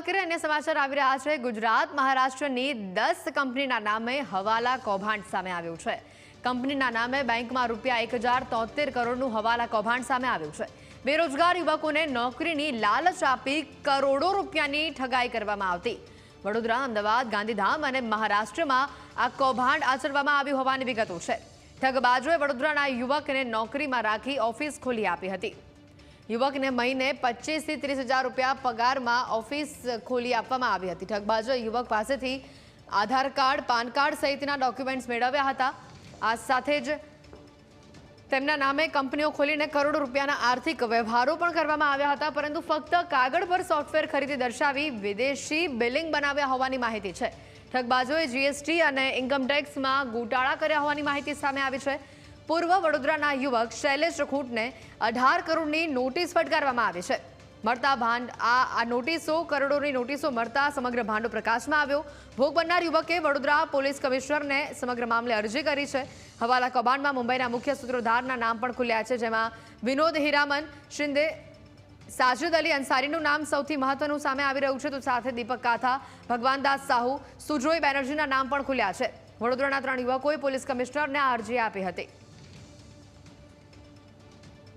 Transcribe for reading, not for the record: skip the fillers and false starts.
કરીએ અન્ય સમાચાર આવી રહ્યા છે। ગુજરાત મહારાષ્ટ્રની 10 કંપનીના નામે હવાલા કૌભાંડ સામે આવ્યું છે। કંપનીના નામે બેંકમાં ₹1073 કરોડનું હવાલા કૌભાંડ સામે આવ્યું છે। બેરોજગાર યુવકોને નોકરીની લાલચ આપી કરોડો રૂપિયાની ઠગાઈ કરવામાં આવતી। વડોદરા, અમદાવાદ, ગાંધીધામ અને મહારાષ્ટ્રમાં આ કૌભાંડ આચરવામાં આવ્યું હોવાની વિગતો છે। ઠગબાજોએ વડોદરાના યુવકને નોકરીમાં રાખી ઓફિસ ખોલી આપી હતી। યુવકને મહિને 25 થી 30 હજાર રૂપિયા પગારમાં ઓફિસ ખોલી આપવામાં આવી હતી। ઠગબાજોએ યુવક પાસેથી આધાર કાર્ડ, પાન કાર્ડ સહિતના ડોક્યુમેન્ટ્સ મેળવ્યા હતા। આ સાથે જ તેમના નામે કંપનીઓ ખોલીને કરોડો રૂપિયાના આર્થિક વ્યવહારો પણ કરવામાં આવ્યા હતા, પરંતુ ફક્ત કાગળ પર સોફ્ટવેર ખરીદી દર્શાવી વિદેશી બિલિંગ બનાવ્યા હોવાની માહિતી છે। ઠગબાજોએ જીએસટી અને ઇન્કમટેક્સમાં ગોટાળા કર્યા હોવાની માહિતી સામે આવી છે। પૂર્વ વડોદરાના યુવક શૈલેષ રખૂટને 18 કરોડની નોટિસ ફટકારવામાં આવી છે। મળતા નોટિસો કરોડોની નોટિસો મળતા સમગ્ર ભાંડો પ્રકાશમાં આવ્યો। ભોગ બનનાર યુવકે વડોદરા પોલીસ કમિશનરને સમગ્ર મામલે અરજી કરી છે। હવાલા કૌભાંડમાં મુંબઈના મુખ્ય સૂત્રધારના નામ પણ ખુલ્યા છે, જેમાં વિનોદ હીરામન શિંદે, સાજિદ અલી અંસારીનું નામ સૌથી મહત્વનું સામે આવી રહ્યું છે, તો સાથે દીપક કાથા, ભગવાનદાસ સાહુ, સુજોય બેનર્જીના નામ પણ ખુલ્યા છે। વડોદરાના 3 યુવકોએ પોલીસ કમિશનરને આ અરજી આપી હતી।